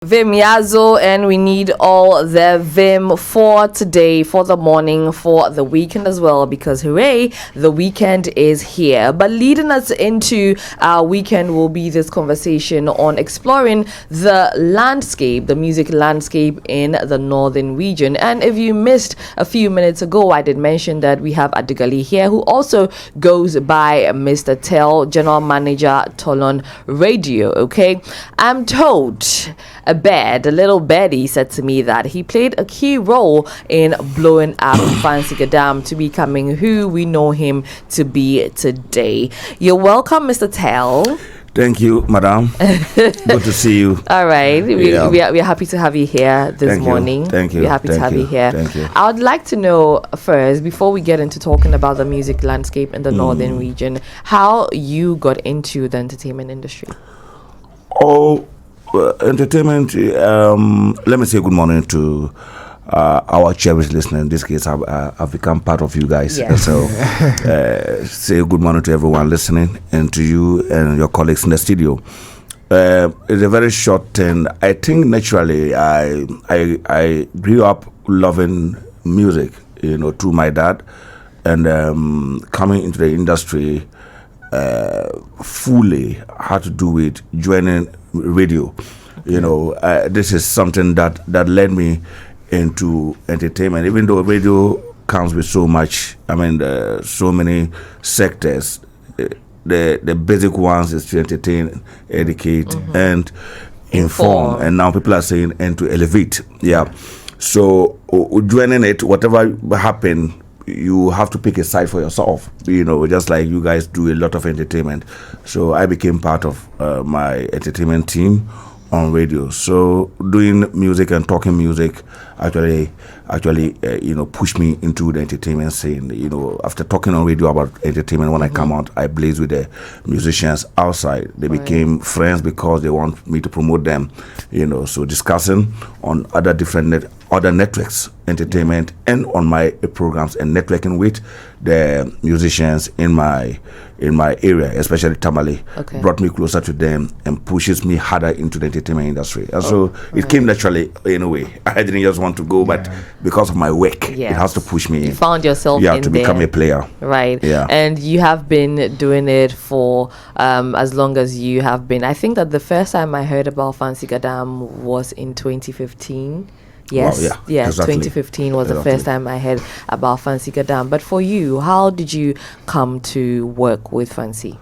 Vim Yazo, and we need all the Vim for today, for the morning, for the weekend as well, because hooray, the weekend is here. But leading us into our weekend will be this conversation on exploring the landscape, the music landscape in the northern region. And if you missed a few minutes ago, I did mention that we have Adugalli here, who also goes by Mr. Tel, General Manager Tolon Radio. Okay, I'm told a little Betty said to me that he played a key role in blowing up Fancy Gadam to becoming who we know him to be today. You're welcome, Mr. Tel. Thank you, madam. Good to see you. All right. We are happy to have you here this morning. Thank you. We're happy to have you here. Thank you. I would like to know first, before we get into talking about the music landscape in the northern region, how you got into the entertainment industry. Entertainment, let me say good morning to our cherished listener. In this case, I've become part of you guys. Yes. So say good morning to everyone listening and to you and your colleagues in the studio. It's a very short thing. I think naturally I grew up loving music, through my dad, and coming into the industry fully had to do with joining radio. This is something that led me into entertainment, even though radio comes with so much, so many sectors. The basic ones is to entertain, educate, and inform. And now people are saying and to elevate. Yeah. So joining it, whatever happened, you have to pick a side for yourself, just like you guys do a lot of entertainment. So I became part of my entertainment team on radio. So doing music and talking music actually pushed me into the entertainment scene. After talking on radio about entertainment, when I come out, I blaze with the musicians outside. They became friends because they want me to promote them. So discussing on other other networks, entertainment, and on my programs, and networking with the musicians in my area, especially Tamale, brought me closer to them and pushes me harder into the entertainment industry. And so it came naturally in a way. I didn't just want to go, but because of my work, it has to push me. You found yourself in to become a player. Right. Yeah. And you have been doing it for as long as you have been. I think that the first time I heard about Fancy Gadam was in 2015. Yes, well, yeah, exactly. 2015 was the first time I heard about Fancy Gadam. But for you, how did you come to work with Fancy?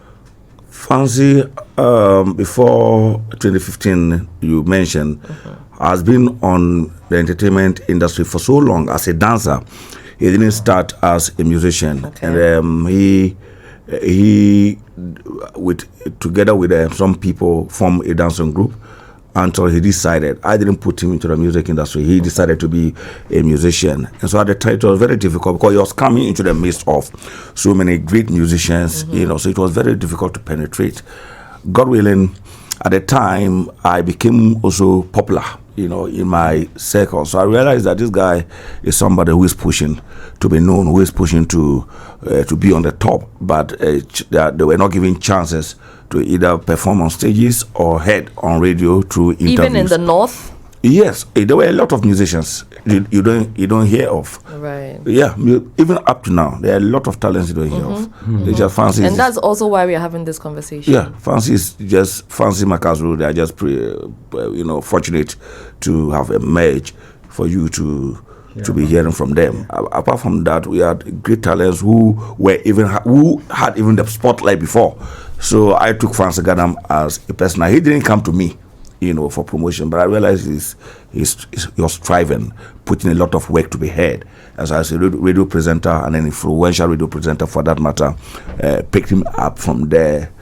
Fancy, before 2015, you mentioned, has been on the entertainment industry for so long as a dancer. He didn't start as a musician, and he together with some people, formed a dancing group. Until he decided, I didn't put him into the music industry. He decided to be a musician. And so at the time, it was very difficult because he was coming into the midst of so many great musicians, so it was very difficult to penetrate. God willing, at the time, I became also popular, in my circle. So I realized that this guy is somebody who is pushing to be known, who is pushing to be on the top, but they were not giving chances to either perform on stages or head on radio through interviews. Even in the north? Yes, there were a lot of musicians you don't hear of. Right. Yeah, even up to now, there are a lot of talents you don't hear of. They just fancy. And that's also why we are having this conversation. Yeah, Fancy is just Fancy Makazu. They are just fortunate to have emerged for you to be hearing from them. Apart from that, we had great talents who had even the spotlight before. So I took Fancy Gadam as a person. He didn't come to me, for promotion, but I realized he was striving, putting a lot of work to be heard. As a radio presenter and an influential radio presenter for that matter, picked him up from there,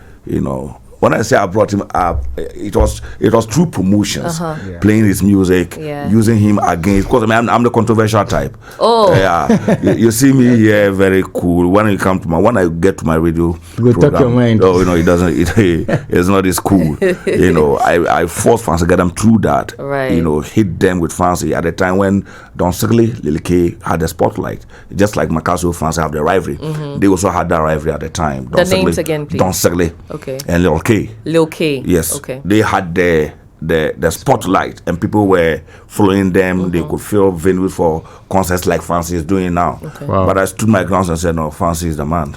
When I say I brought him up, it was through promotions, playing his music, using him against. Because I'm the controversial type. Oh, yeah. you see me here, very cool. When I get to my radio program, talk your mind. Oh, it doesn't. It's not as cool. I forced Fancy Gadam through that. Right. Hit them with Fancy at the time when Don Sigley, Lil K had the spotlight. Just like Makasu Fancy have the rivalry. They also had that rivalry at the time. The names again, please. Don Sigley. Okay. And Lil K. Lil K. Yes. Okay. They had the the spotlight, and people were following them. They could fill venues for concerts like Fancy is doing now. Okay. Wow. But I stood my ground and said, no, Fancy is the man.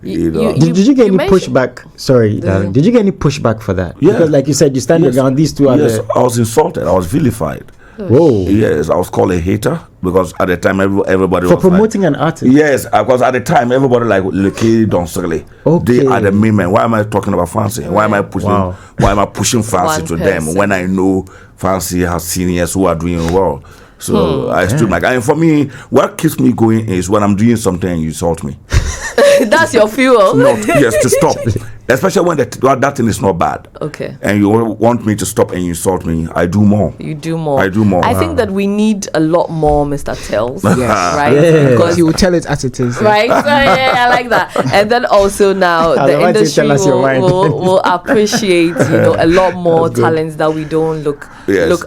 Did you get any pushback? Sorry, did you get any pushback for that? Yeah. Because like you said, you stand your ground. These two are Yes, I was insulted. I was vilified. Whoa. Yes, I was called a hater because at the time everybody For was promoting an artist. Yes, because at the time everybody like Leke Donsole. Okay. They are the main men. Why am I talking about Fancy? Why am I pushing? Wow. Why am I pushing Fancy One to person. them when I know Fancy has seniors who are doing well? So I stood my ground. And for me, what keeps me going is when I'm doing something and you insult me. That's your fuel. To stop. Especially when that thing is not bad. Okay. And you want me to stop and you insult me, I do more. You do more. I do more. I think that we need a lot more Mr. Tells. Yes. Right? Yeah. Because you will tell it as it is. Right? So, I like that. And then also now I the like to industry tell us your mind. will appreciate, a lot more talents that we don't look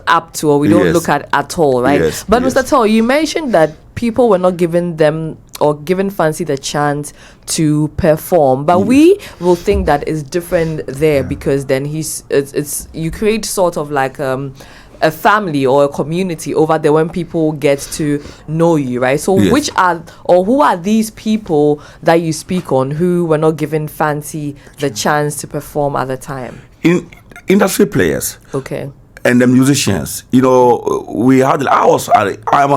up to or we don't look at all, right? Yes, But yes. Mr. Tell, you mentioned that people were not giving them or giving Fancy the chance to perform, but we will think that it's different there because then it's you create sort of like a family or a community over there when people get to know you, right? So Yes. who are these people that you speak on who were not giving Fancy the chance to perform at the time? In industry players. Okay. And the musicians, I'm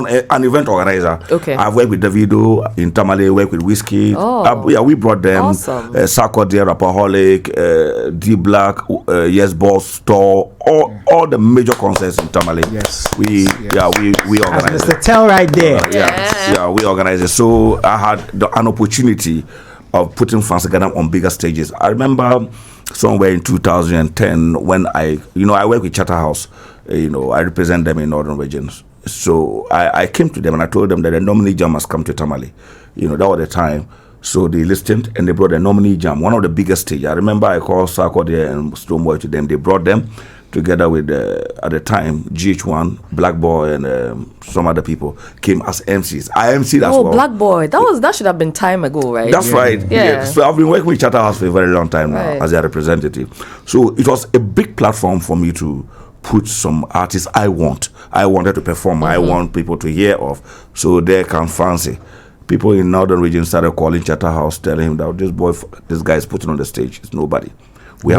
an event organizer. Okay. I've worked with Davido in Tamale, worked with Whiskey. Oh. We brought them. Awesome. Sarko, dear Rapaholic, D Black, Yes Boss, Store, all the major concerts in Tamale. Yes. We That's organize Mr. it. Tell right there. We organize it. So I had an opportunity of putting Fancy Gadam on bigger stages. I remember somewhere in 2010 when I work with Charterhouse. I represent them in northern regions. So I came to them and I told them that the nominee jam must come to Tamale. That was the time. So they listened and they brought the nominee jam, one of the biggest stages. I remember I called Sarko there and Stoneboy to them. They brought them together with, at the time, GH1, Black Boy, and some other people came as MCs. I MC'd as well. Oh, Black Boy. That should have been time ago, right? That's right. Yeah. So I've been working with Charterhouse for a very long time now Right. as their representative. So it was a big platform for me to put some artists I wanted to perform. I want people to hear of. So there can Fancy. People in northern region started calling Charterhouse, telling him that this guy is putting on the stage. It's nobody. We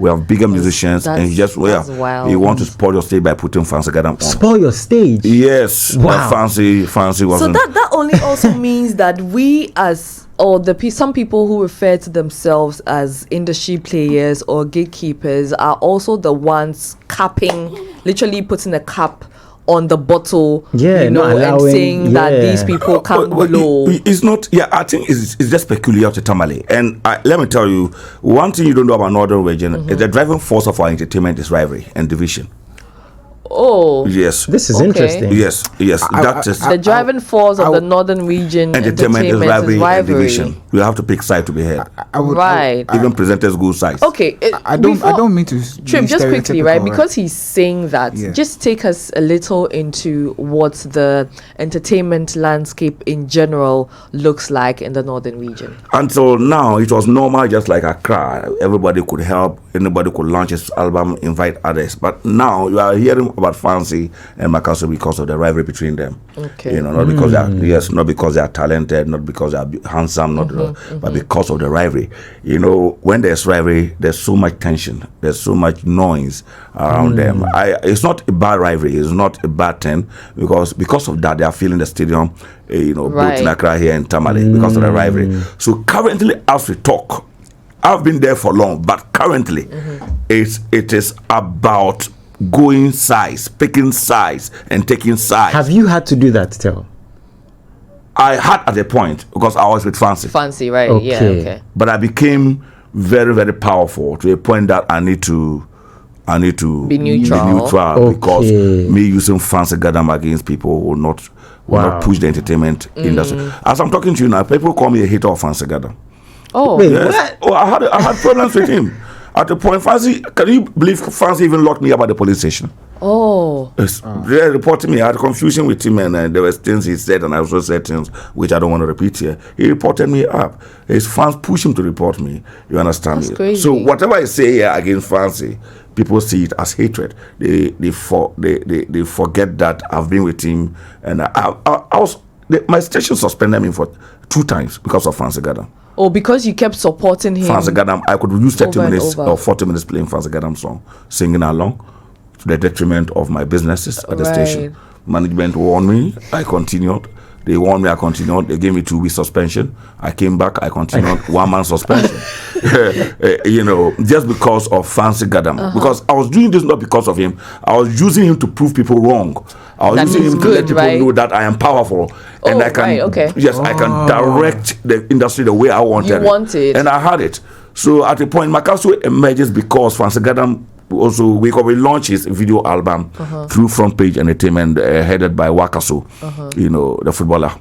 have bigger musicians, and that's wild. you want to spoil your stage by putting Fancy Gadam on. Spoil your stage. Yes, Wow. but Fancy wasn't. So that only also means that we some people who refer to themselves as industry players or gatekeepers are also the ones literally putting a cap on the bottle, not allowing, and saying that these people come below. It's not. Yeah, I think it's just peculiar to Tamale. And let me tell you, one thing you don't know about Northern Region is the driving force of our entertainment is rivalry and division. Oh, Yes. This is Okay. interesting. Yes. That is the driving force of the Northern Region entertainment is rivalry and rivalry. division. You have to pick side to be heard. Right. Even presenters go sides. Okay. I don't mean to Trim, be just quickly, stereotypical, right? Because he's saying that, Yeah. just take us a little into what the entertainment landscape in general looks like in the Northern Region. Until now, it was normal, just like Accra. Everybody could help. Anybody could launch his album, invite others. But now you are hearing about Fancy and Makaso because of the rivalry between them. Okay. Not because not because they are talented, not because they are handsome, but because of the rivalry. When there's rivalry, there's so much tension, there's so much noise around them. It's not a bad rivalry, it's not a bad thing, because of that they are filling the stadium, both in Accra here in Tamale because of the rivalry. So currently, as we talk, I've been there for long, but currently it is about going sides, picking sides, and taking sides. Have you had to do that, Tell? I had at a point because I was with Fancy. Fancy, right? Okay. Yeah, okay. But I became very, very powerful to a point that I need to Be neutral. Okay. Because me using Fancy Gadam against people will not push the entertainment industry. As I'm talking to you now, people call me a hater of Fancy Gadam. Oh, Wait, Yes. Oh, I had problems with him. At the point, Fancy, can you believe Fancy even locked me up at the police station? oh. Yes. They reported me. I had confusion with him, and there were things he said, and I also said things which I don't want to repeat here. He reported me up. His fans pushed him to report me. You understand That's me? crazy. So whatever I say here against Fancy, people see it as hatred. They forget that I've been with him, and my station suspended me for 2 times because of Fancy Gadam. Oh, because you kept supporting him. Fancy Gadam, I could use 30 minutes or 40 minutes playing Fancy Gadam song, singing along, to the detriment of my businesses at the station. Management warned me, I continued. They warned me, I continued. They gave me 2 weeks suspension. I came back, I continued 1 month suspension. Just because of Fancy Gadam. Because I was doing this not because of him. I was using him to prove people wrong. I was using him to let people know that I am powerful. And I can, I can direct the industry the way I wanted. You wanted. And I had it. So at a point, Makasu emerges because Fancy Gadam also we launched his video album through Front Page Entertainment, headed by Wakaso, the footballer.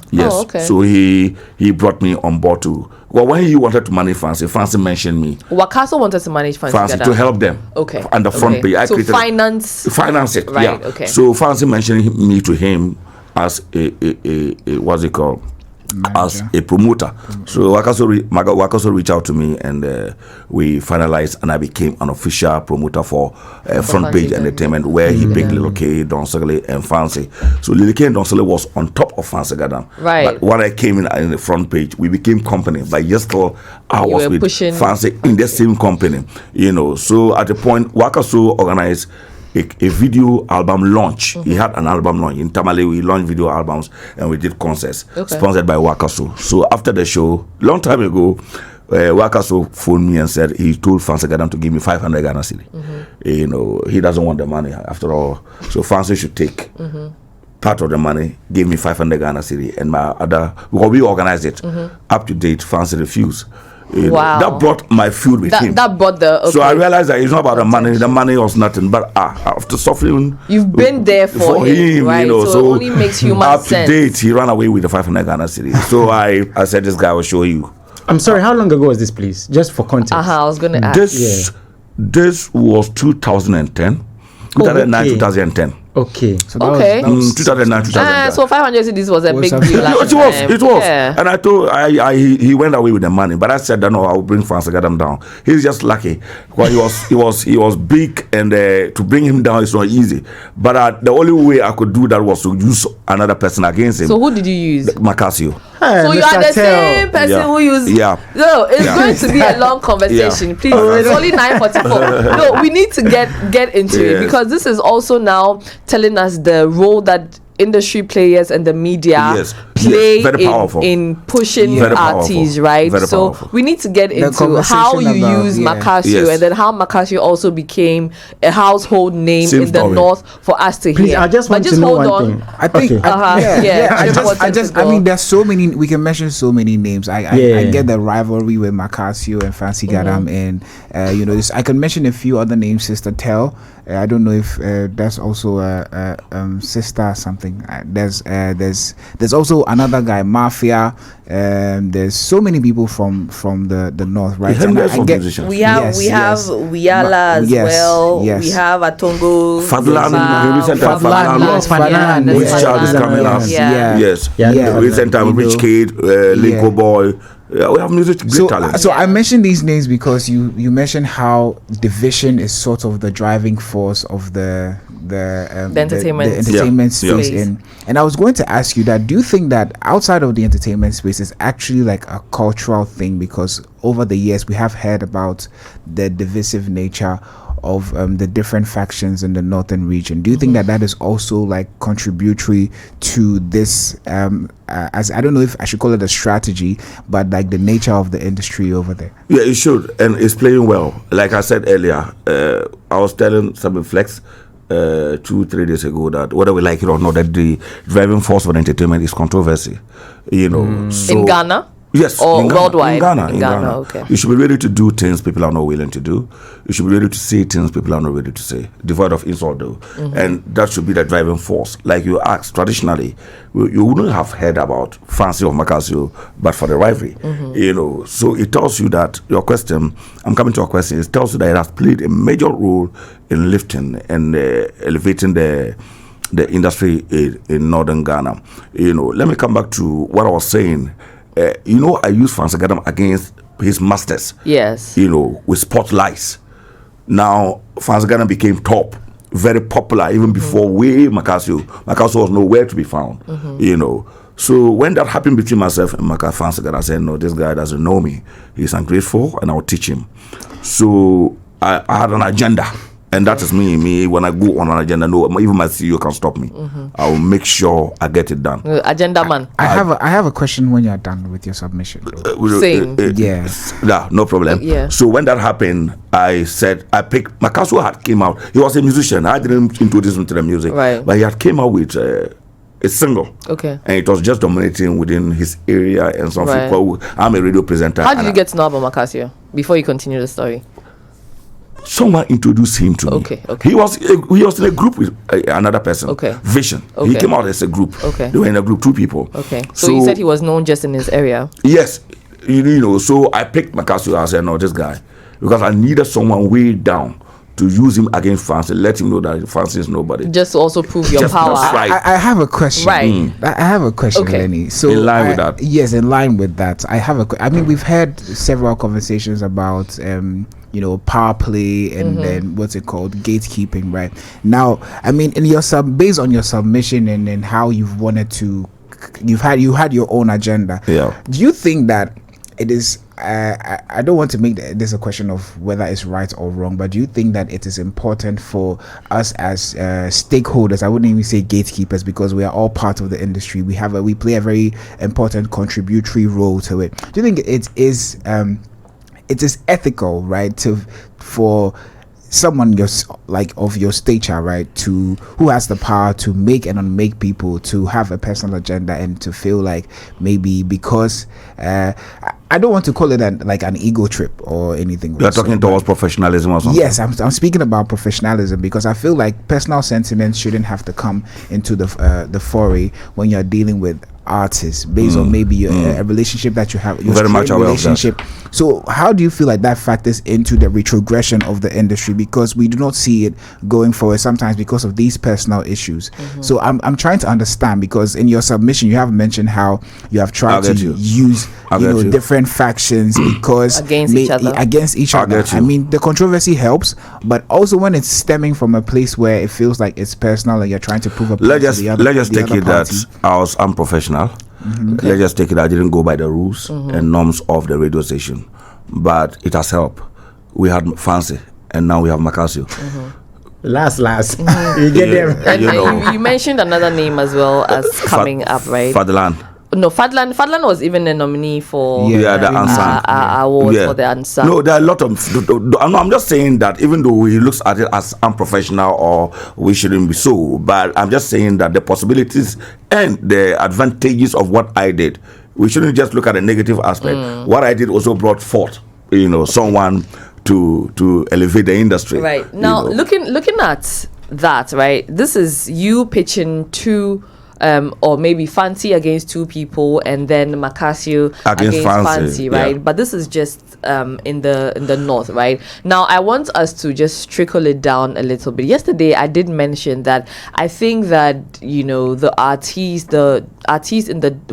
Yes. Oh, okay. So he brought me on board too. Well, when he wanted to manage Fancy mentioned me. Wakaso wanted to manage Fancy to help them. Okay. And the Front Page. I created finance it. Right. Yeah. Okay. So Fancy mentioned me to him as a what's it called? Manager. As a promoter. So Wakaso reached out to me, and we finalized, and I became an official promoter for Front Page Entertainment, where he picked Lil K, Don Segale, and Fancy. So Lil K and Don Segale was on top of Fancy Gadam. Right. But when I came in the Front Page, we became company. But just till I was with Fancy in the same company. So at the point, Wakaso organized a video album launch. He had an album launch in Tamale. We launched video albums and we did concerts sponsored by Wakaso. So after the show, long time ago, Wakaso phoned me and said he told Fancy Gadam to give me 500 Ghana cedi. He doesn't want the money after all. So Fancy should take part of the money, gave me 500 Ghana cedi, and my other, because we organized it up to date. Fancy refused. Wow. That brought my feud with him. That brought the. So I realized that it's not about the money. The money was nothing. But after suffering, you've been there for him, right? So it only makes human up sense. To date, he ran away with the 500 Ghana cedi. So I said, this guy will show you. I'm sorry. How long ago was this, please? Just for context. I was going to ask. This was 2010. 2009, 2010. Okay. So that was 2009, 2010. So 500 cedis was a big deal. It was. Yeah. And I told he went away with the money, but I said, no, I will bring Fancy Gadam down. He's just lucky. Well, he was big, and to bring him down is not easy. But the only way I could do that was to use another person against him. So who did you use? Macasio. So you are the same person who used. Yeah. No, it's going to be a long conversation. Please, it's only 9:44. No, we need to get into it, because this is also now telling us the role that industry players and the media play in pushing artists, right? So we need to get into how you use Macasio, and then how Macasio also became a household name in the North for us to hear. I just want to know one thing. I think I mean, there's so many, we can mention so many names. I get the rivalry with Macasio and Fancy Gadam, and I can mention a few other names. Sister Tell, I don't know if that's also sister something. There's also another guy, Mafia. There's so many people from the North, right? We have Wiala as well. Yes. We have Atongo, Fadlan, which child is coming up? Yes. Recent time, Rich Kid, Linko Boy. Yeah, we have music great talent. So I mentioned these names because you mentioned how division is sort of the driving force of the entertainment space. And I was going to ask you that, do you think that outside of the entertainment space is actually like a cultural thing? Because over the years we have heard about the divisive nature of the different factions in the northern region. Do you think that is also like contributory to this, as I don't know if I should call it a strategy, but like the nature of the industry over there? Yeah, it should, and it's playing well. Like I said earlier, I was telling Samuel Flex 2-3 days ago that whether we like it or not, that the driving force of entertainment is controversy. In Ghana? Yes, or in Ghana, worldwide? In Ghana. Okay. You should be ready to do things people are not willing to do. You should be ready to say things people are not ready to say, devoid of insult though. And that should be the driving force. Like you asked, traditionally, you wouldn't have heard about Fancy or Macasio, but for the rivalry. So it tells you that your question, I'm coming to a question, it tells you that it has played a major role in lifting and elevating the industry in northern Ghana. Let me come back to what I was saying. I use Fancy Gadam against his masters. Yes. With spotlights. Now, Fancy Gadam became top, very popular, even before Makasio. Makasio was nowhere to be found, you know. So when that happened between myself and Fancy Gadam, I said, no, this guy doesn't know me. He's ungrateful, and I'll teach him. So I had an agenda. And that is me. When I go on an agenda, no, even my CEO can stop me. I will make sure I get it done. Agenda man. I have a question when you're done with your submission. Same. Yeah, no problem. Yeah. So when that happened, I said I picked. Makasio had came out. He was a musician. I didn't introduce him to the music, right? But he had came out with a single. Okay. And it was just dominating within his area and something. Right. I'm a radio presenter. How did you get to know about Makasio before you continue the story? Someone introduced him to me. Okay. He was in a group with another person. Okay. Vision. Okay. He came out as a group. Okay. They were in a group, 2 people. Okay. So you said he was known just in his area. Yes. You know. So I picked Makasio. I said, no, this guy, because I needed someone way down to use him against Fancy. Let him know that Fancy is nobody. Just to also prove your power. Right. I have a question. Right. I have a question, Okay. Lenny. So in line with that. Yes, in line with that. I mean, we've had several conversations about power play and then what's it called, gatekeeping, right? Now, I mean, in your based on your submission and how you've wanted to, you had your own agenda. Yeah. Do you think that it is? I don't want to make this a question of whether it's right or wrong, but do you think that it is important for us as stakeholders? I wouldn't even say gatekeepers, because we are all part of the industry. We play a very important contributory role to it. Do you think it is ethical, right, for someone of your stature, right, who has the power to make and unmake people, to have a personal agenda and to feel like maybe because I don't want to call it an ego trip or anything. You're talking towards professionalism or something? Yes, I'm speaking about professionalism, because I feel like personal sentiments shouldn't have to come into the foray when you're dealing with artists based on maybe a relationship that you have, your very much aware relationship. Of that. So how do you feel like that factors into the retrogression of the industry, because we do not see it going forward sometimes because of these personal issues? So I'm trying to understand, because in your submission you have mentioned how you have tried to use different factions because against each other. I mean, the controversy helps, but also when it's stemming from a place where it feels like it's personal and you're trying to prove a point. Let's just take it that I was unprofessional. Okay. Let's just take it I didn't go by the rules and norms of the radio station, but it has helped. We had Fancy and now we have Makasio. Last you get them. And you mentioned another name as well as coming up, right? Fadlan. No, Fadlan was even a nominee for the Unsung award for the Unsung. No, there are a lot of. I'm just saying that even though he looks at it as unprofessional or we shouldn't be so, but I'm just saying that the possibilities and the advantages of what I did, we shouldn't just look at the negative aspect. What I did also brought forth, someone to elevate the industry. Right now, looking at that, right? This is you pitching two. Or maybe Fancy against 2 people, and then Makasio against Fancy, right? Yeah. But this is just in the north, right? Now I want us to just trickle it down a little bit. Yesterday I did mention that I think that the artists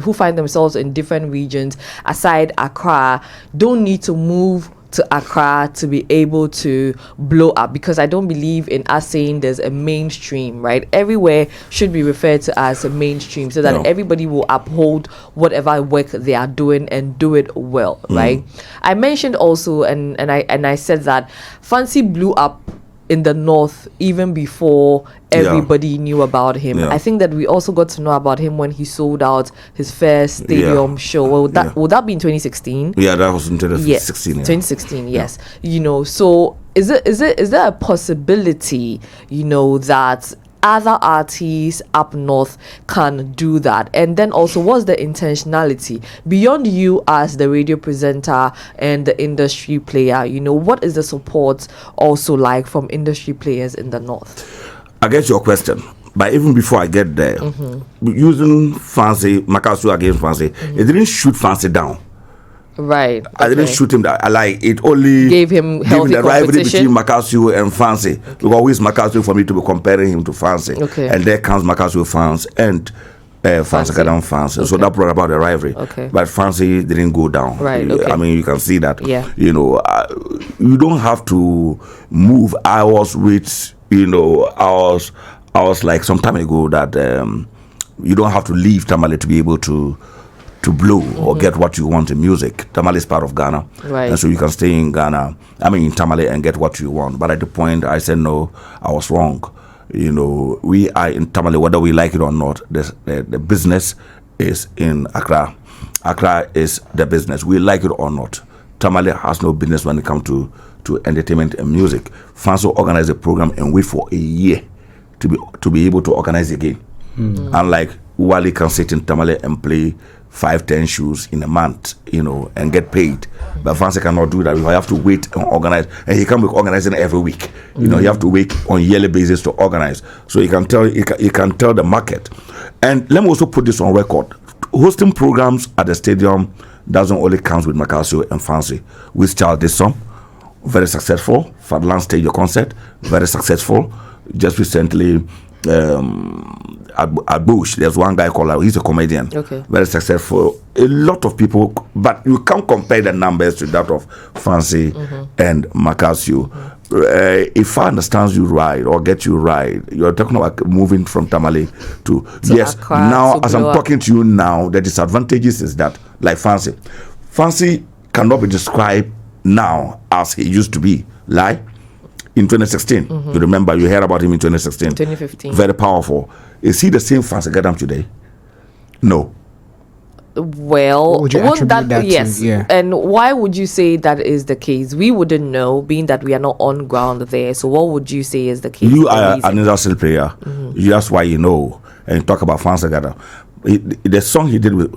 who find themselves in different regions aside Accra don't need to move to Accra to be able to blow up, because I don't believe in us saying there's a mainstream, right? Everywhere should be referred to as a mainstream, so that everybody will uphold whatever work they are doing and do it well, right? I mentioned also and I said that Fancy blew up in the north even before everybody knew about him. I think that we also got to know about him when he sold out his first stadium show. Would that be in 2016? Yeah, that was in 2016. 2016, yes. So is there a possibility, that other artists up north can do that? And then also, what's the intentionality beyond you as the radio presenter and the industry player? What is the support also like from industry players in the north? I get your question, but even before I get there, using Fancy, Makasio against Fancy, it didn't shoot Fancy down. Right. I didn't shoot him that. It only gave him healthy the rivalry between Makasio and Fancy. Because always Makasio for me to be comparing him to Fancy. Okay. And there comes Makasio fans. And Fancy Gadam fans. Okay. So that brought about a rivalry. Okay. But Fancy didn't go down. Right. Okay. I mean, you can see that. Yeah. You know, you don't have to move hours with, hours like some time ago that you don't have to leave Tamale to be able to blow or get what you want in music. Tamale is part of Ghana. Right. And so you can stay in Ghana, in Tamale and get what you want. But at the point I said, no, I was wrong. We are in Tamale, whether we like it or not. The business is in Accra. Accra is the business. We like it or not. Tamale has no business when it comes to entertainment and music. Fancy organize a program and wait for a year to be able to organize again. Unlike Wally can sit in Tamale and play 5-10 shows in a month, and get paid. But Fancy cannot do that. You have to wait and organize, and he can't be organizing every week. You have to wait on yearly basis to organize. So you can tell the market. And let me also put this on record: hosting programs at the stadium doesn't only count with Macasio and Fancy. With Charles did some very successful. Fadlan stage your concert, very successful. Just recently. At Bush, there's one guy called, he's a comedian, very successful. A lot of people, but you can't compare the numbers to that of Fancy and Macasio. If I understand you right or get you right, you're talking about moving from Tamale to yes. Accra, now, as I'm talking to you now, the disadvantages is that, like Fancy cannot be described now as he used to be. Like in 2016, you remember, you heard about him in 2016. 2015. Very powerful. Is he the same Fancy Gadam today? No. Well, would you attribute that yes. To? Yeah. And why would you say that is the case? We wouldn't know, being that we are not on ground there. So what would you say is the case? You are an industrial player. That's why you know. And talk about Fancy Gadam. The song he did with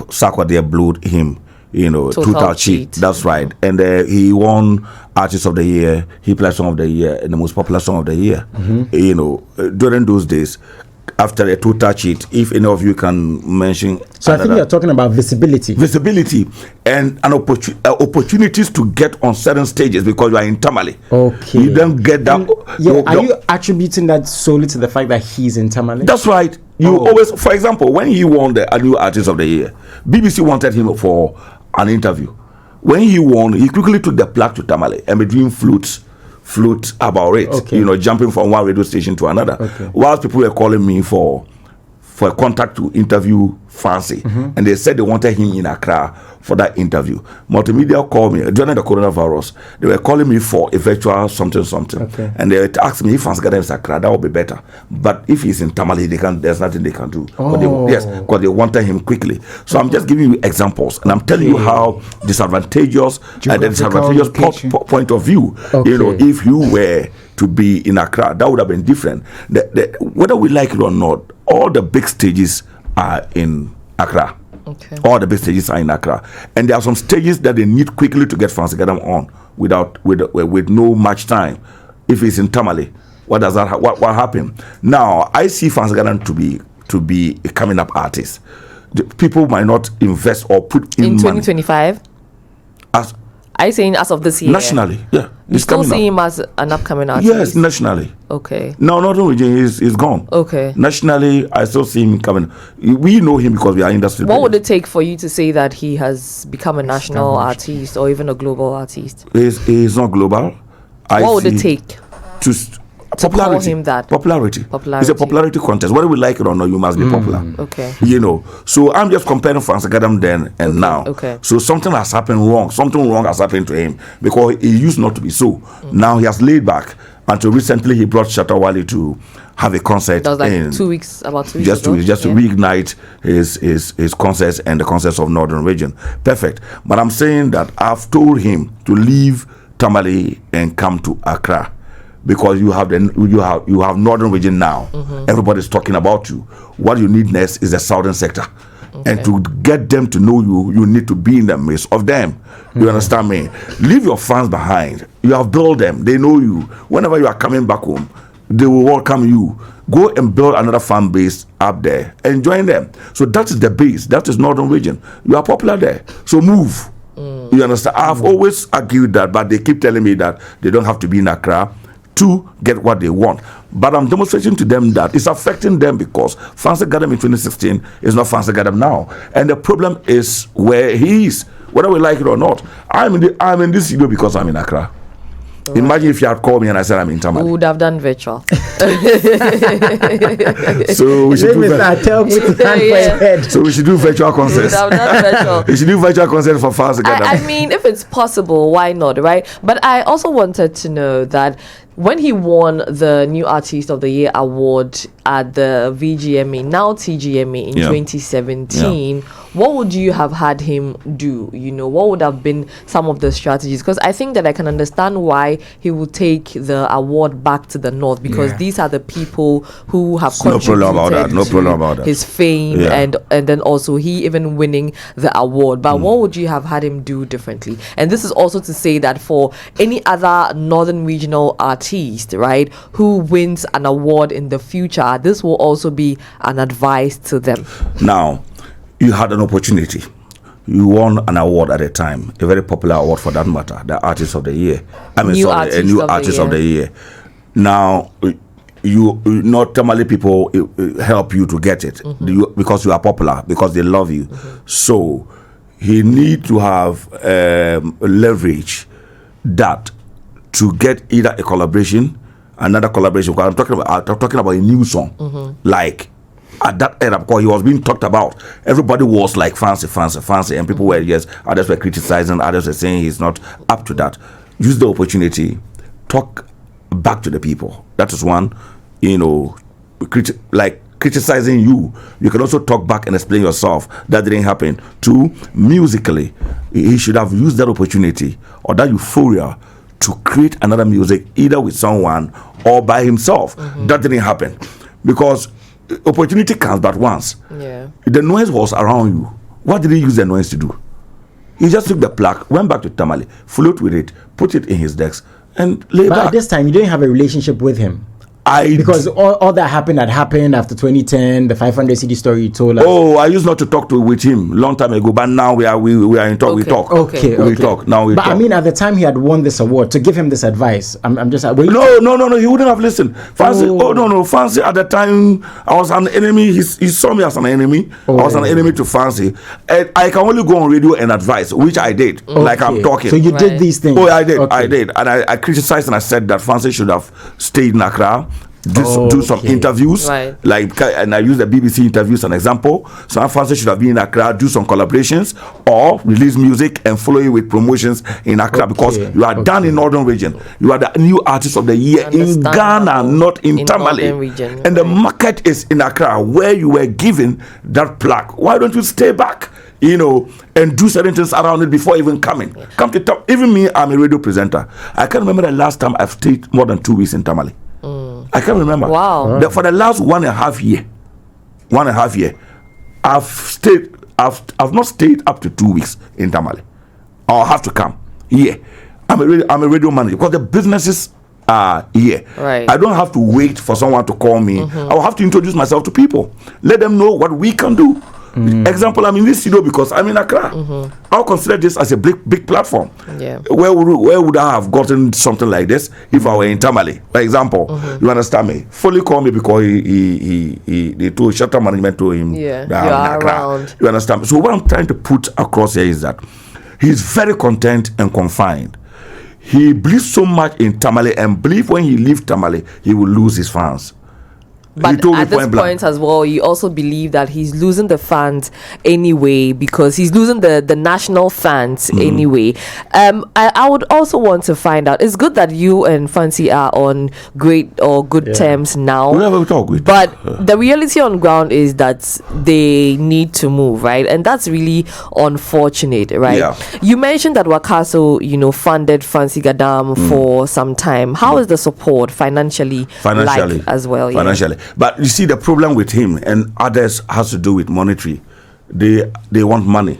Sakwa there blew him. Total cheat. That's right. And he won Artist of the Year. He played Song of the Year and the most popular Song of the Year. During those days, after a total cheat, if any of you can mention. So I think you're talking about visibility and opportunities to get on certain stages because you are in Tamale. Okay. You don't get that. Are you attributing that solely to the fact that he's in Tamale? That's right. You always, for example, when he won the New Artist of the Year, BBC wanted him for an interview. When he won, he quickly took the plaque to Tamale and between flute about it, jumping from one radio station to another. Whilst people were calling me for a contact to interview Fancy, and they said they wanted him in Accra for that interview. Multimedia called me during the coronavirus. They were calling me for a virtual something, and they asked me if Fancy Gadam is Accra, that would be better. But if he's in Tamale, there's nothing they can do. Because they wanted him quickly. So I'm just giving you examples, and I'm telling you how disadvantageous and the disadvantageous point of view. If you were to be in Accra, that would have been different. Whether we like it or not, all the big stages are in Accra. All the big stages are in Accra, and there are some stages that they need quickly to get Fancy Gadam on with no much time. If it's in Tamale, what happened? Now I see Fancy Gadam to be a coming up artist. People might not invest or put in 2025. Are you saying as of this year? Nationally, yeah. You still see him as an upcoming artist? Yes, nationally. Okay. No, not only he's gone. Okay. Nationally, I still see him coming. We know him because we are industry. What would it take for you to say that he has become a national artist or even a global artist? He's not global. What would it take? To call him that. Popularity. It's a popularity contest. Whether we like it or not, you must be popular. Okay. So I'm just comparing Fancy Gadam then and now. Okay. So something has happened wrong. Something wrong has happened to him because he used not to be so. Now he has laid back. Until recently, he brought Shatta Wali to have a concert. That was like 2 weeks, about 2 weeks just ago. To reignite his concerts and the concerts of Northern Region. Perfect. But I'm saying that I've told him to leave Tamale and come to Accra. Because you have Northern Region now. Everybody's talking about you. What you need next is the Southern sector. And to get them to know you, you need to be in the midst of them. You understand me? Leave your fans behind. You have built them. They know you. Whenever you are coming back home, they will welcome you. Go and build another fan base up there and join them. So that is the base. That is Northern Region. You are popular there. So move. You understand? I've always argued that, but they keep telling me that they don't have to be in Accra to get what they want. But I'm demonstrating to them that it's affecting them because Fancy Gadam in 2016 is not Fancy Gadam now. And the problem is where he is, whether we like it or not. I'm in this studio because I'm in Accra. Right. Imagine if you had called me and I said I'm in Tamale. We would have done virtual. So we should do virtual concerts. We should do virtual concerts for Fancy Gadam. I mean, if it's possible, why not, right? But I also wanted to know that when he won the New Artist of the Year award at the VGMA, now TGMA in 2017, what would you have had him do? You know, what would have been some of the strategies? Because I think that I can understand why he would take the award back to the North, because these are the people who have contributed to his fame, and then also he even winning the award. But what would you have had him do differently? And this is also to say that for any other Northern regional artist, right, who wins an award in the future, this will also be an advice to them. Now, you had an opportunity. You won an award at a time, a very popular award for that matter, the Artist of the Year. A new Artist of the Year. Now, you not Tamale people help you to get it because you are popular, because they love you. So, he need to have leverage that to get either a collaboration, another collaboration. Because I'm talking about a new song, like at that era, because he was being talked about. Everybody was like fancy, and people were others were criticizing, others were saying he's not up to that. Use the opportunity, talk back to the people. That is one, criticizing you. You can also talk back and explain yourself. That didn't happen. Two, musically, he should have used that opportunity or that euphoria to create another music, either with someone or by himself. That didn't happen because opportunity comes but once. The noise was around you. What did he use the noise to do? He just took the plaque, went back to Tamale, float with it, put it in his decks, and lay back. But at this time, you didn't have a relationship with him. Because all that happened after 2010, the 500 CD story you told us. Oh, I used not to talk with him long time ago, but now we are in talk. We talk. We talk. Now we talk. But I mean, at the time he had won this award, to give him this advice, I'm just no. He wouldn't have listened. Fancy. Fancy. At the time, I was an enemy. He saw me as an enemy. I was an enemy to Fancy. And I can only go on radio and advise, which I did. Like I'm talking. So you did these things. Oh, I did. I did, and I criticized and I said that Fancy should have stayed in Accra. Do some interviews, and I use the BBC interviews as an example. So Fancy should have been in Accra, do some collaborations or release music and follow you with promotions in Accra because you are done in Northern region. You are the New Artist of the Year in Ghana, not in Tamale. And the market is in Accra, where you were given that plaque. Why don't you stay back? And do certain things around it before even coming. Come to top. Even me, I'm a radio presenter. I can't remember the last time I've stayed more than 2 weeks in Tamale. I can't remember. Wow. For the last 1.5 year, I've not stayed up to 2 weeks in Tamale. I'll have to come here. I'm a radio manager because the businesses are here. Right. I don't have to wait for someone to call me. I'll have to introduce myself to people. Let them know what we can do. Example, I'm in this studio because I'm in Accra. I'll consider this as a big platform. Where would I have gotten something like this if I were in Tamale? For example, you understand me? Fully call me because they told shelter management to him. That I'm in Accra. Around. You understand me? So what I'm trying to put across here is that he's very content and confined. He believes so much in Tamale and believes when he leaves Tamale, he will lose his fans. But at this point as well, you also believe that he's losing the fans anyway because he's losing the national fans anyway. I would also want to find out. It's good that you and Fancy are on great or good terms now. We talk with. But the reality on ground is that they need to move, right? And that's really unfortunate, right? Yeah. You mentioned that Wakaso, funded Fancy Gadam for some time. How is the support financially like as well? Financially. But you see, the problem with him and others has to do with monetary. They want money.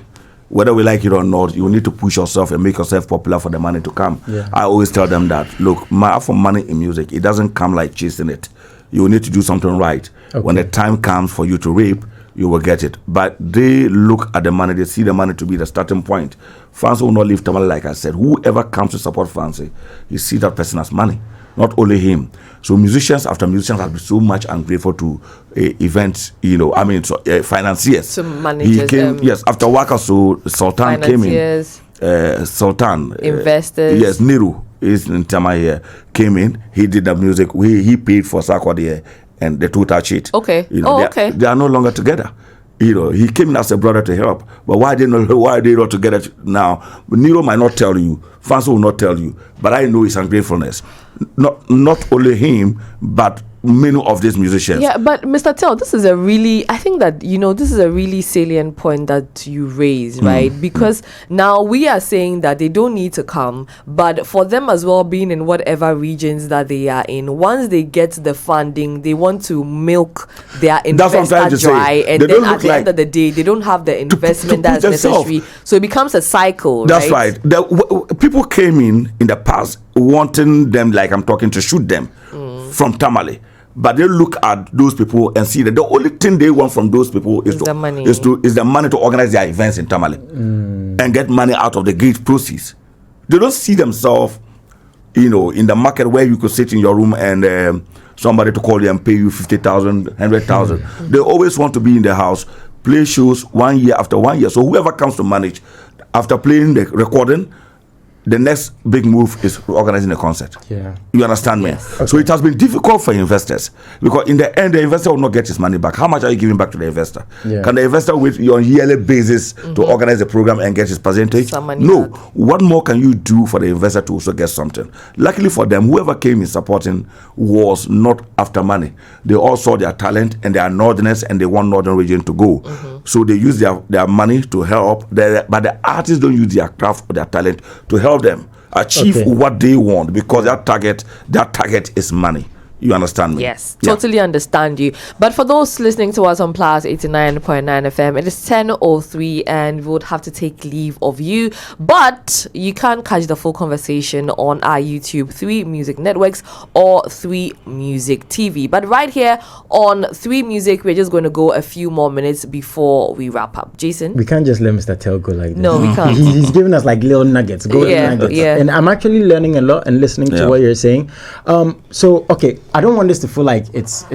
Whether we like it or not, you need to push yourself and make yourself popular for the money to come. I always tell them that, look, for money in music, it doesn't come like chasing it. You need to do something right. When the time comes for you to reap, you will get it. But they look at the money, they see the money to be the starting point. Fancy will not leave Tamale, like I said. Whoever comes to support Fancy, you see that person as money. not only him. So musicians after musicians have been so much ungrateful to events, financiers. So managers. He came, after Waka, so Sultan came in. Sultan. Investors. Yes, Niru is in Tama here, came in. He did the music. He paid for Sakwa there, and the two touch it. Okay. They are no longer together. He came in as a brother to help. But why are they not together now? Nero might not tell you. Fancy will not tell you. But I know his ungratefulness. Not only him, but many of these musicians. Yeah, but Mr. Tell, this is a really salient point that you raise, right? Because now we are saying that they don't need to come, but for them as well, being in whatever regions that they are in, once they get the funding, they want to milk their investor dry, and then at the end of the day, they don't have the investment that's necessary. So it becomes a cycle. That's right. People came in the past wanting them, like I'm talking, to shoot them from Tamale. But they look at those people and see that the only thing they want from those people is the money to organize their events in Tamale and get money out of the gate proceeds. They don't see themselves, in the market where you could sit in your room and somebody to call you and pay you 50,000, 100,000. They always want to be in the house, play shows 1 year after 1 year. So whoever comes to manage, after playing the recording, the next big move is organizing a concert. Yeah. You understand me? Yes. Okay. So it has been difficult for investors because in the end, the investor will not get his money back. How much are you giving back to the investor? Yeah. Can the investor wait on a yearly basis to organize the program and get his percentage? No. Back. What more can you do for the investor to also get something? Luckily for them, whoever came in supporting was not after money. They all saw their talent and their northerners and they want northern region to go. So they use their money to help, but the artists don't use their craft or their talent to help them achieve what they want because their target is money. You understand me? Yes, totally understand you. But for those listening to us on Plus 89.9 FM, it is 10:03 and we would have to take leave of you. But you can catch the full conversation on our YouTube 3 Music Networks or 3 Music TV. But right here on 3 Music, we're just going to go a few more minutes before we wrap up. Jason? We can't just let Mr. Tell go like this. No, we can't. He's giving us like little nuggets. Nuggets. Yeah. And I'm actually learning a lot and listening to what you're saying. I don't want this to feel like it's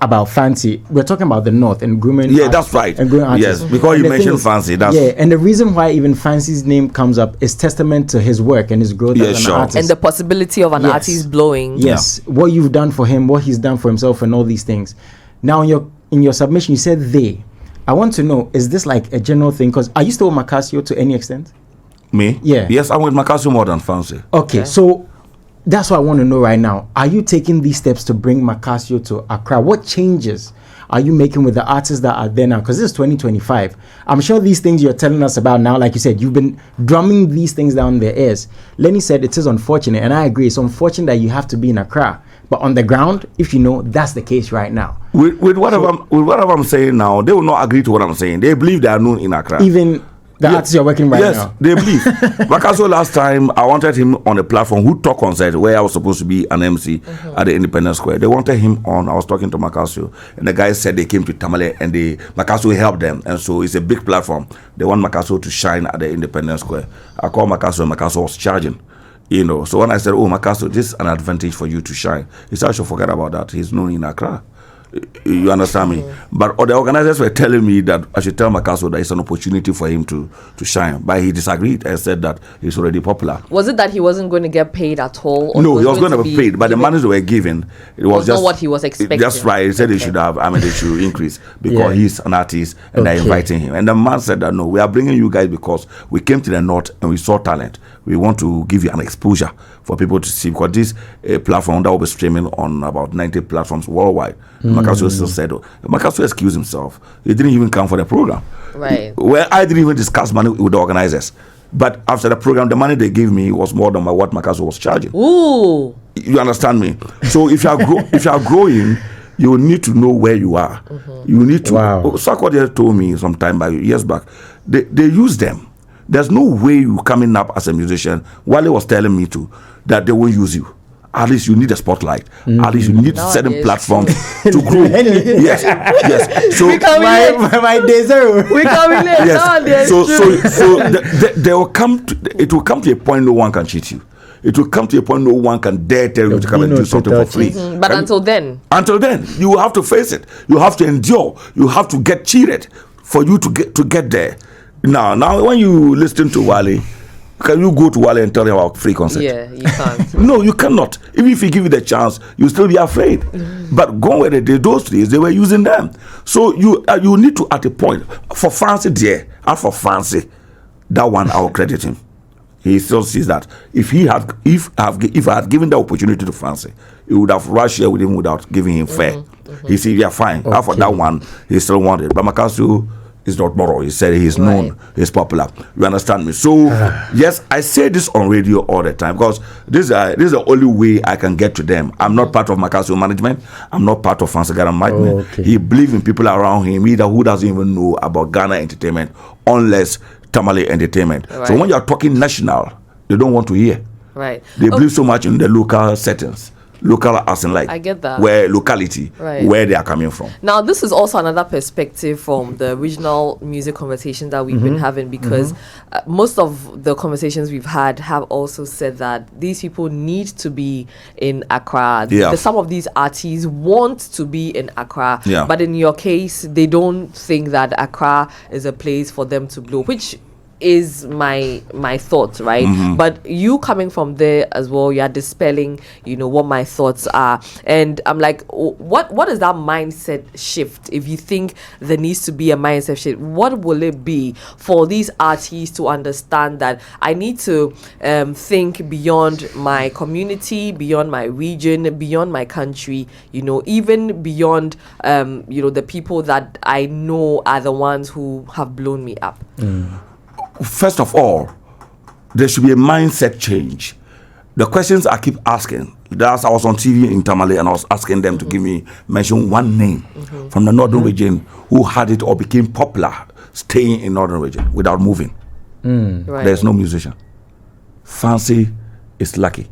about Fancy. We're talking about the North and grooming. Yeah, that's right. And grooming artists. Yes, because you mentioned Fancy. And the reason why even Fancy's name comes up is testament to his work and his growth as an artist. And the possibility of an artist blowing. Yes, what you've done for him, what he's done for himself, and all these things. Now, in your submission, you said they. I want to know, is this like a general thing? Because are you still with Macasio to any extent? Me? Yeah. Yes, I'm with Macasio more than Fancy. Okay, so that's what I want to know right now. Are you taking these steps to bring Macasio to Accra? What changes are you making with the artists that are there now? Because this is 2025. I'm sure these things you're telling us about now, like you said, you've been drumming these things down their ears. Lenny said it is unfortunate, and I agree. It's unfortunate that you have to be in Accra. But on the ground, if you know, that's the case right now. With whatever I'm saying now, they will not agree to what I'm saying. They believe they are known in Accra. Even the artists you're working right now. Yes, they believe. Macasio last time, I wanted him on a platform who talk concert where I was supposed to be an MC at the Independence Square. They wanted him on. I was talking to Macasio, and the guys said they came to Tamale and Macasio helped them. And so it's a big platform. They want Macasio to shine at the Independence Square. I called Macasio and Macasio was charging. So when I said, Macasio, this is an advantage for you to shine. He said, I should forget about that. He's known in Accra. You understand me? But the organizers were telling me that I should tell Macasio that it's an opportunity for him to shine. But he disagreed and said that he's already popular. Was it that he wasn't going to get paid at all? Or no, he was going to be paid. But the money they were given, it was just not what he was expecting. That's right. He said they should increase because he's an artist and they're inviting him. And the man said that, no, we are bringing you guys because we came to the North and we saw talent. We want to give you an exposure for people to see, because this platform that will be streaming on about 90 platforms worldwide. Macasio still said, Macasio excused himself. He didn't even come for the program. Right. Well, I didn't even discuss money with the organizers. But after the program, the money they gave me was more than what Macasio was charging. Ooh. You understand me? So if you are growing, you need to know where you are. You need to. Wow. Sarkodie told me some time years back. They use them. There's no way you coming up as a musician. Wale was telling me that they will use you. At least you need a spotlight. At least you need certain platforms to grow. yes. So my days are. We can relate. Yes. So they will come. It will come to a point no one can cheat you. it will come to a point no one can dare tell you to come and do something for free. But until then, you have to face it. You have to endure. You have to get cheated for you to get there. Now, when you listen to Wale, can you go to Wale and tell him about free concert? Yeah, you can't. No, you cannot. Even if you give you the chance, you still be afraid. But gone where they did those days, they were using them. So you need to, at a point, for Fancy dear, and for Fancy, that one I will credit him. He still sees that if I had given the opportunity to Fancy, he would have rushed here with him without giving him fair. He said, "Yeah, fine." Okay. For that one, he still wanted. But Makasio is not moral. He said he's known, he's popular. You understand me? So yes, I say this on radio all the time because this is the only way I can get to them. I'm not part of Makasio management. I'm not part of Fancy Gadam management. Okay. He believes in people around him, either who doesn't even know about Ghana entertainment, unless Tamale entertainment. Right. So when you're talking national, they don't want to hear. Right. They believe so much in the local settings. Local as in I get that. Where locality, where they are coming from. Now, this is also another perspective from the regional music conversations that we've been having, because most of the conversations we've had have also said that these people need to be in Accra. Yeah. Some of these artists want to be in Accra, yeah. but in your case, they don't think that Accra is a place for them to blow, which is my thoughts, right? But you coming from there as well, you are dispelling, what my thoughts are, and I'm like, what is that mindset shift? If you think there needs to be a mindset shift, what will it be for these artists to understand that I need to think beyond my community, beyond my region, beyond my country, even beyond the people that I know are the ones who have blown me up? First of all, there should be a mindset change. The questions I keep asking, that's I was on TV in Tamale and I was asking them to mention one name from the northern region who had it or became popular staying in northern region without moving. Right. There's no musician. Fancy is lucky.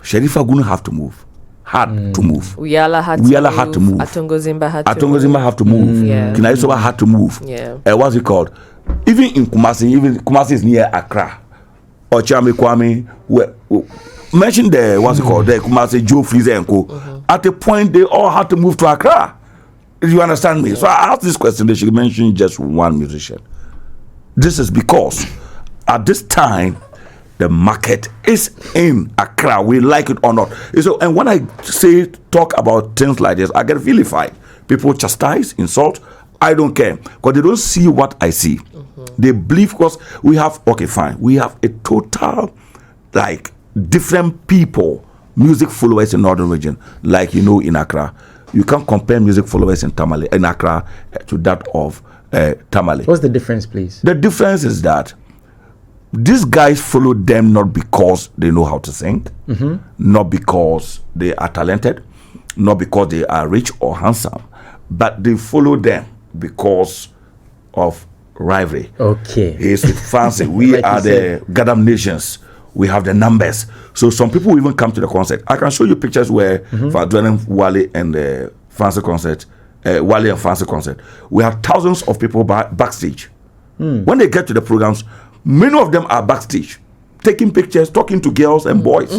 Sherifa Gunu have to move. Had to move. Uyala had to move. Atungo Zimba had to move. Yeah. Kinaisoba had to move. Yeah. What's it called? Even in Kumasi is near Accra. Or Chami Kwame, mention the the Kumasi, Joe Freezer and Co. At a point, they all had to move to Accra. You understand me? So I asked this question, they should mention just one musician. This is because at this time, the market is in Accra. We like it or not. So, and when I talk about things like this, I get vilified. People chastise, insult. I don't care because they don't see what I see. They believe because we have we have a total different people, music followers in northern region, in Accra. You can't compare music followers in Accra to that of Tamale. What's the difference, please? The difference is that these guys follow them not because they know how to sing, not because they are talented, not because they are rich or handsome, but they follow them because of rivalry. Okay. It's with Fancy. We are the Gadam nations. We have the numbers. So some people will even come to the concert. I can show you pictures where Wale and the Fancy concert, Wale and Fancy concert. We have thousands of people backstage. When they get to the programs, many of them are backstage, taking pictures, talking to girls and boys.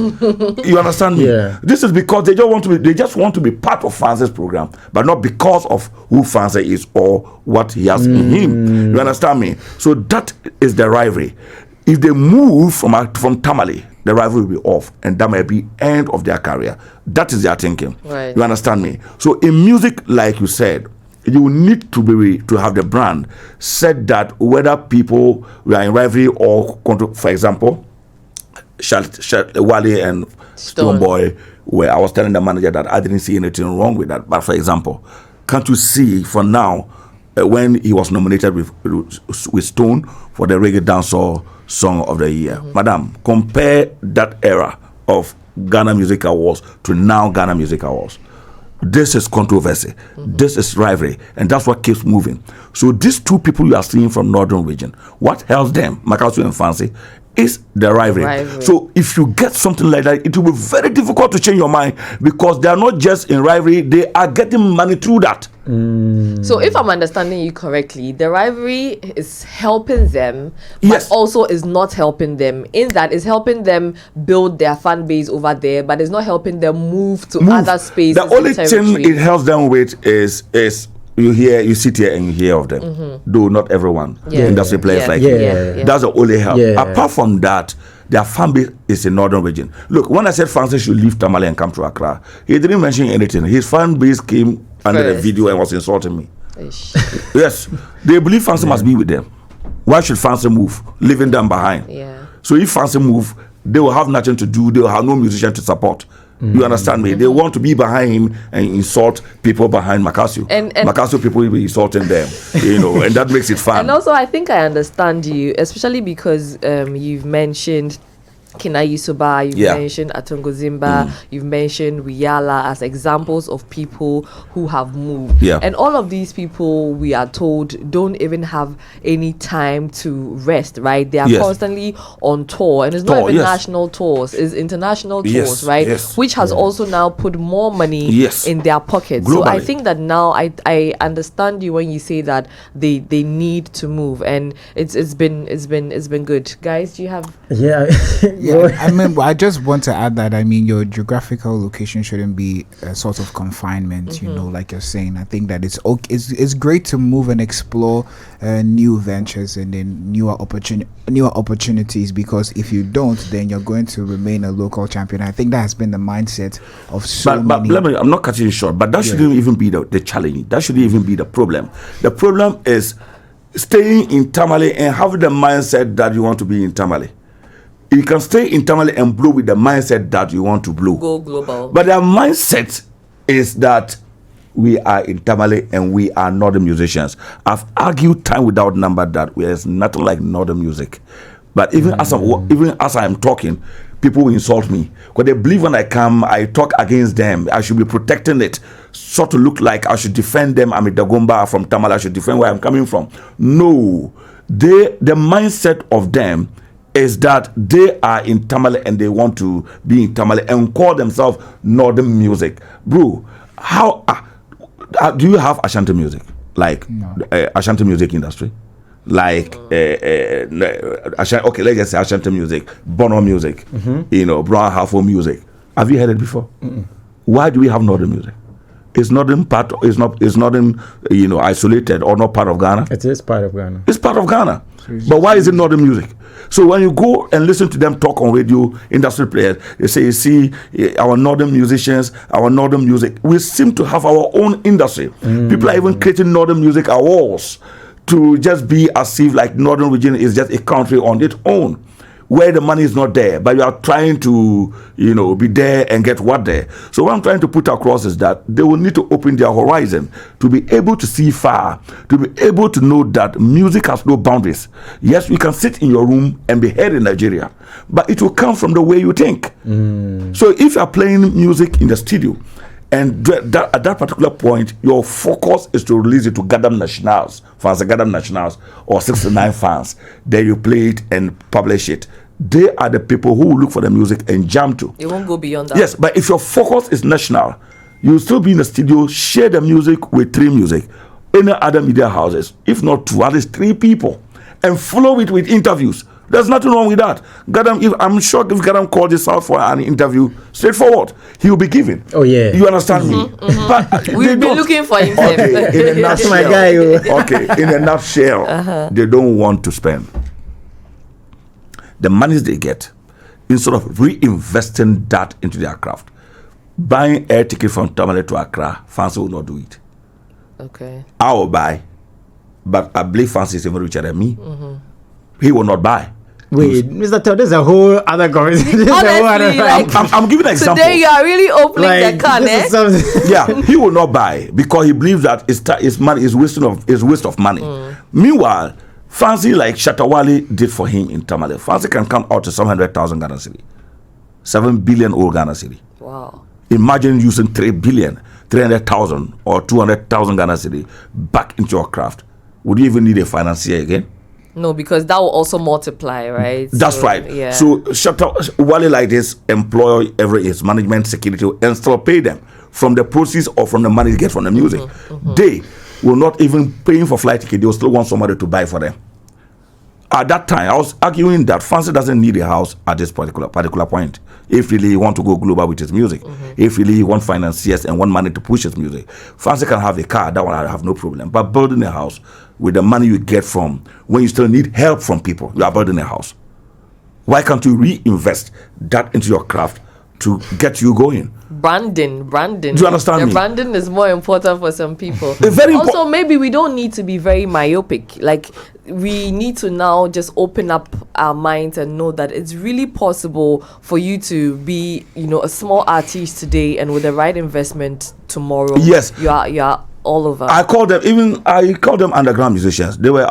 You understand me? Yeah. This is because they just want to be part of Fancy's program, but not because of who Fancy is or what he has in him. You understand me? So that is the rivalry. If they move from Tamale, the rivalry will be off, and that might be end of their career. That is their thinking. Right. You understand me? So in music, like you said, you need to have the brand said that whether people were in rivalry or control. For example, Wale and Stone Boy, where I was telling the manager that I didn't see anything wrong with that. But for example, can't you see for now when he was nominated with Stone for the Reggae Dancehall Song of the Year? Madam, compare that era of Ghana Music Awards to now Ghana Music Awards. This is controversy. This is rivalry, and that's what keeps moving. So these two people you are seeing from northern region, what helps them, Makasu and Fancy, is the rivalry. So if you get something like that, it will be very difficult to change your mind, because they are not just in rivalry, they are getting money through that. So if I'm understanding you correctly, the rivalry is helping them, yes, but also is not helping them, in that it's helping them build their fan base over there, but it's not helping them move to other spaces. The only thing it helps them with is you sit here and you hear of them, though not everyone, industry players like you. That's the only help. Apart from that, their fan base is in northern region. Look, when I said Fancy should leave Tamale and come to Accra, he didn't mention anything. His fan base came under the video and was insulting me. Yes, they believe Fancy must be with them. Why should Fancy move, leaving them behind? So if Fancy move, they will have nothing to do. They will have no musician to support. You understand me? They want to be behind him and insult people behind Makasio. And Makasio people will be insulting them, and that makes it fun. And also, I think I understand you, especially because you've mentioned Kina Yusuba, you've mentioned Atungo Zimba, you've mentioned Riala as examples of people who have moved. And all of these people, we are told, don't even have any time to rest, right? They are constantly on tour. And it's not even national tours, it's international tours, right? Which has also now put more money in their pockets. Globally. So I think that now I understand you when you say that they need to move, and it's been good. Guys, do you have I just want to add that your geographical location shouldn't be a sort of confinement, like you're saying. I think that it's great to move and explore new ventures and then newer opportunities, because if you don't, then you're going to remain a local champion. I think that has been the mindset of many. But I'm not cutting you short, but that shouldn't even be the challenge. That shouldn't even be the problem. The problem is staying in Tamale and having the mindset that you want to be in Tamale. You can stay in Tamale and blow with the mindset that you want to blow. Go global. But their mindset is that we are in Tamale and we are northern musicians. I've argued time without number that there's nothing like northern music. But even as I'm talking, people will insult me. Because they believe when I come, I talk against them. I should be protecting it. Sort of look like I should defend them. I'm a Dagomba from Tamale. I should defend where I'm coming from. No. The mindset of them is that they are in Tamale and they want to be in Tamale and call themselves northern music. Bro, how do you have Ashanti music? Like Ashanti music industry? Like okay, let's just say Ashanti music, Bono music, Brown Halfo music. Have you heard it before? Why do we have northern music? It's northern part. It's not isolated or not part of Ghana. It is part of Ghana. It's part of Ghana. But why is it northern music? So when you go and listen to them talk on radio, industry players, they say, you see, our northern musicians, our northern music, we seem to have our own industry. People are even creating northern music awards to just be as if like northern region is just a country on its own, where the money is not there, but you are trying to, be there and get what there. So what I'm trying to put across is that they will need to open their horizon to be able to see far, to be able to know that music has no boundaries. Yes, you can sit in your room and be heard in Nigeria, but it will come from the way you think. So if you are playing music in the studio, and at that particular point, your focus is to release it to Gadam Nationals, Fancy Gadam Nationals, or 69 fans. Then you play it and publish it. They are the people who will look for the music and jam to. It won't go beyond that. Yes, but if your focus is national, you'll still be in the studio, share the music with 3 music, any other media houses, if not 2, at least 3 people, and follow it with interviews. There's nothing wrong with that. Gadam, I'm sure if Gadam called this out for an interview, straightforward, he will be given. Oh yeah, you understand me? But we've been looking for him. Okay, in a that's my guy. Okay, in a nutshell, they don't want to spend the monies they get instead of reinvesting that into their craft. Buying air ticket from Tamale to Accra, Fancy will not do it. Okay, I will buy, but I believe Fancy is even richer than me. He will not buy. Wait, Mr. Todd, there's a whole other conversation. Honestly, I'm giving an example. Today you are really opening the can, Yeah, he will not buy because he believes that it's money, is waste of money. Meanwhile, Fancy like Shatawale did for him in Tamale. Fancy can come out to some 100,000 Ghana cedi, 7 billion old Ghana cedi. Wow. Imagine using 3 billion, 300,000 or 200,000 Ghana cedi back into your craft. Would you even need a financier again? No, because that will also multiply, right? That's right. Yeah. So shut up, Wally like this, employ his management, security, and still pay them from the proceeds or from the money they get from the music. They will not even paying for flight ticket. They will still want somebody to buy for them. At that time, I was arguing that Fancy doesn't need a house at this particular point. If really he want to go global with his music, if really he want financiers and want money to push his music, Fancy can have a car. That one I have no problem. But building a house with the money you get from when you still need help from people, you are building a house. Why can't you reinvest that into your craft to get you going? Branding. Do you understand me? Branding is more important for some people. Very also, maybe we don't need to be very myopic. Like, we need to now just open up our minds and know that it's really possible for you to be, a small artist today, and with the right investment tomorrow, yes, you are all over. I called them underground musicians. They were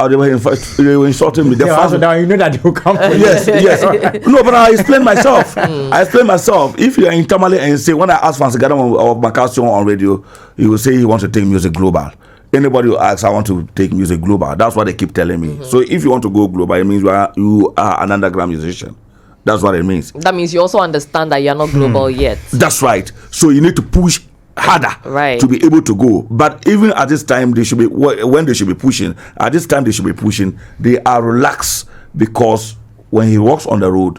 insulting me. Now you know that they will come for you. Yes. No, but I explained myself. If you are in Tamale and say, when I ask Fancy Gadam or Macasio on radio, he will say he wants to take music global. Anybody who asks, I want to take music global. That's what they keep telling me. So if you want to go global, it means you are an underground musician. That's what it means. That means you also understand that you're not global yet. That's right. So you need to push harder to be able to go. But even at this time, they should be pushing. At this time, they are relaxed, because when he walks on the road,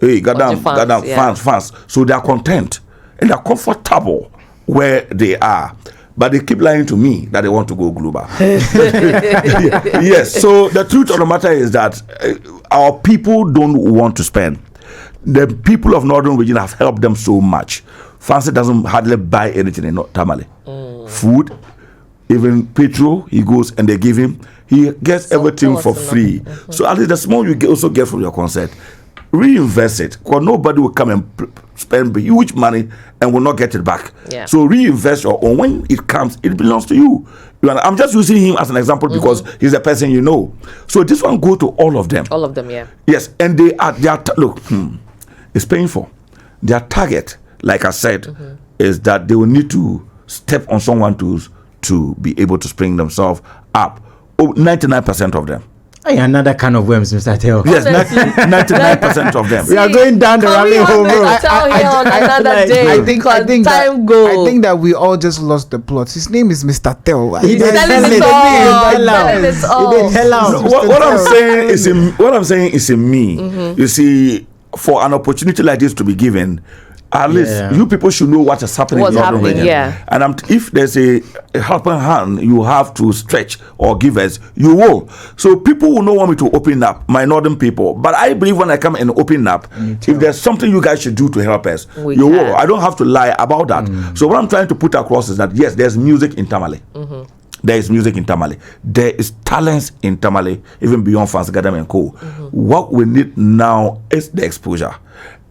hey, Gadam, fans. So they are content and they are comfortable where they are. But they keep lying to me that they want to go global. Yes. So the truth of the matter is that our people don't want to spend. The people of Northern Region have helped them so much. Fancy doesn't hardly buy anything in Tamale. Food, even petrol, he goes and they give him. He gets everything for free. So at least the small you also get from your concert, reinvest it. Because nobody will come and spend huge money and will not get it back. Yeah. So reinvest your own. When it comes, it belongs to you. I'm just using him as an example because he's a person you know. So this one go to all of them. All of them, yeah. Yes, and it's painful. Their target, like I said, is that they will need to step on someone to be able to spring themselves up. 99% of them. Hey, another kind of worms, Mr. Teo. Yes, 99% of them. We are going down the rabbit hole. I think that we all just lost the plot. His name is Mr. Teo. He didn't tell us. What I'm saying is in me. You see, for an opportunity like this to be given, at least you people should know what is happening in your region. Yeah. And if there's a helping hand you have to stretch or give us, you will. So people will not want me to open up, my northern people. But I believe when I come and open up, if there's something you guys should do to help us, you will. I don't have to lie about that. So what I'm trying to put across is that yes, there's music in Tamale. There is music in Tamale. There is talents in Tamale, even beyond Fancy Gadam and Co. What we need now is the exposure.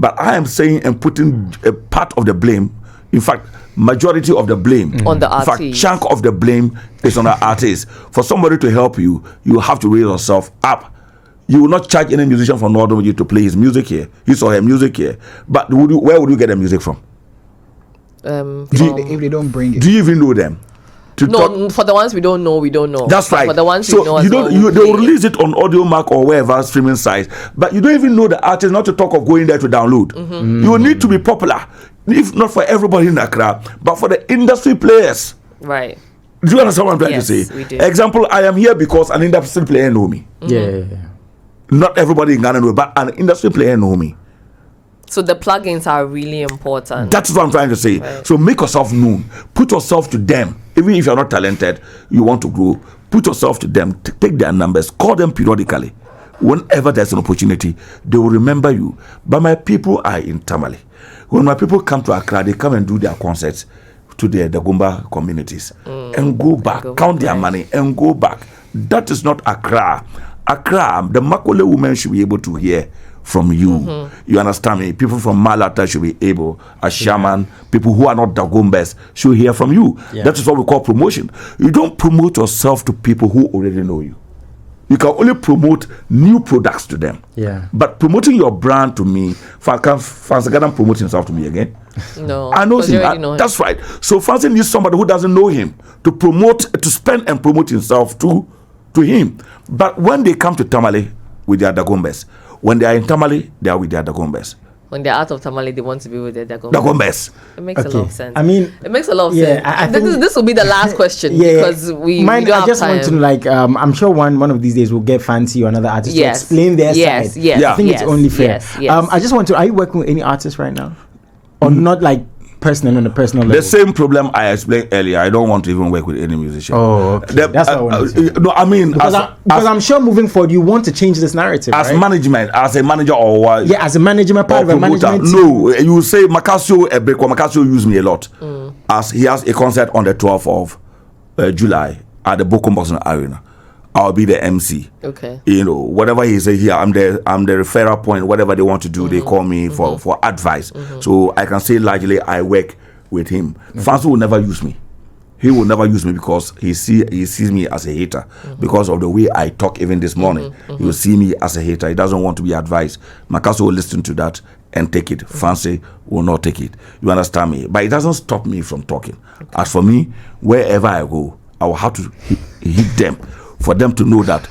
But I am saying and putting a part of the blame, in fact, majority of the blame, on the artist. In fact, chunk of the blame is on the artist. For somebody to help you, you have to raise yourself up. You will not charge any musician from Northern Region to play his music here, his or her music here. But where would you get the music from? If they don't bring it. Do you even know them? For the ones we don't know. That's right. For the ones so we know, they will release it on Audio Mac or wherever streaming sites, but you don't even know the artist. Not to talk of going there to download. You will need to be popular, if not for everybody in Accra, but for the industry players. Right. Do you understand what I'm trying to say? We do. Example: I am here because an industry player know me. Yeah. Not everybody in Ghana know, but an industry player know me. So the plugins are really important. That's what I'm trying to say. Right. So make yourself known. Put yourself to them. Even if you're not talented, you want to grow, put yourself to them. Take their numbers. Call them periodically. Whenever there's an opportunity, they will remember you. But my people are in Tamale. When my people come to Accra, they come and do their concerts to the Gumba communities and go back, count their money and go back. That is not Accra. Accra, the Makole women should be able to hear from you. You understand me? People from Malata should be able, as shaman, people who are not Dagombes should hear from you. That is what we call promotion. You don't promote yourself to people who already know you. You can only promote new products to them. But promoting your brand to me, Fancy Gadam promote himself to me again. No, I know him. That's right. So Fancy needs somebody who doesn't know him to spend and promote himself to to him. But when they come to Tamale with their Dagombes, when they are in Tamale, they are with their Dagombes. When they're out of Tamale, they want to be with their Dagombes. It makes a lot of sense. I mean, it makes a lot of sense. I think this will be the last question because we don't I have just time. want to like I'm sure one of these days we'll get Fancy or another artist to Yes. explain their Yes, side. yes, I think yes, it's only fair. yes, yes. I just want to. Are you working with any artists right now, or not like personal on a personal level? The same problem I explained earlier. I don't want to even work with any musician. Oh, okay. That's what I want to say. No, I mean, Because I'm sure moving forward you want to change this narrative. as right? management, as a manager or what? Yeah, as a management part of a management team. No, you say Macasio a break. Macasio use me a lot. As he has a concert on the 12th of July at the Bokum Boxing Arena. I'll be the MC. Okay. You know, whatever he say here, I'm the referral point. Whatever they want to do, they call me for advice. So I can say largely I work with him. Fancy will never use me. He will never use me because he sees me as a hater because of the way I talk. Even this morning, he will see me as a hater. He doesn't want to be advised. Makaso will listen to that and take it. Fancy will not take it. You understand me? But it doesn't stop me from talking. As for me, wherever I go, I will have to hit them for them to know that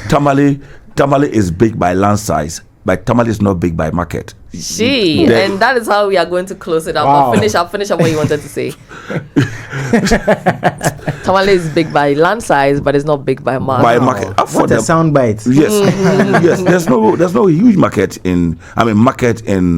Tamale is big by land size, but Tamale is not big by market. And that is how we are going to close it up. Wow. I'll finish up what you wanted to say. Tamale is big by land size, but it's not big by market. By market. What a soundbite. Yes, yes. There's no huge market in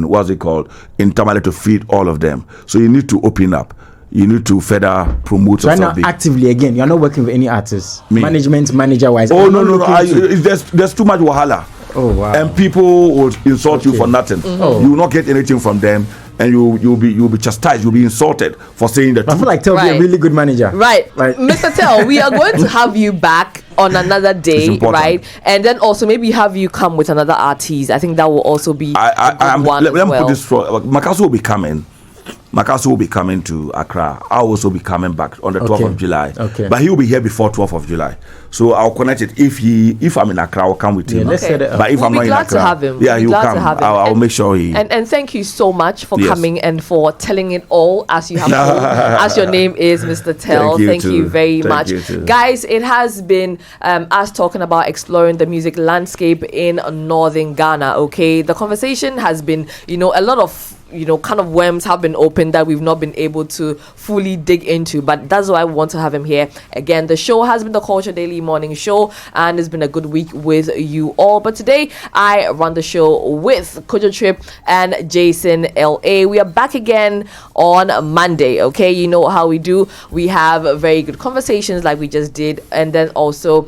what's it called in Tamale to feed all of them. So you need to open up. You need to further promote. Right now, actively again, you're not working with any artists, management, manager wise. Oh no. There's too much wahala. Oh wow. And people will insult you for nothing. You will not get anything from them, and you'll be chastised. You'll be insulted for saying the truth. I feel like Tel be a really good manager. Right. Mr. Tel, we are going to have you back on another day, right? And then also maybe have you come with another artist. I think that will also be one. Let me put this for Makaso will be coming. Makaso will be coming to Accra. I'll also be coming back on the 12th of July. Okay. But he will be here before 12th of July. So I'll connect it. If I'm in Accra, I'll come with him. Let's set it up. But if I'm not in Accra, to have him. Yeah, he'll come. I'll make sure he. And thank you so much for coming and for telling it all as you have told, as your name is Mr. Tel. Thank you very much. Guys, it has been us talking about exploring the music landscape in northern Ghana. Okay. The conversation has been, a lot of kind of worms have been opened that we've not been able to fully dig into, but that's why I want to have him here. Again, the show has been the Culture Daily Morning Show, and it's been a good week with you all. But today, I run the show with Kojo Trip and Jason L.A. We are back again on Monday, okay? You know how we do. We have very good conversations like we just did, and then also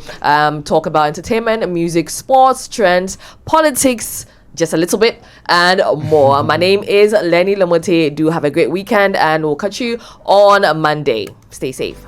talk about entertainment, music, sports, trends, politics, just a little bit and more. My name is Lenny Lamote. Do have a great weekend, and we'll catch you on Monday. Stay safe.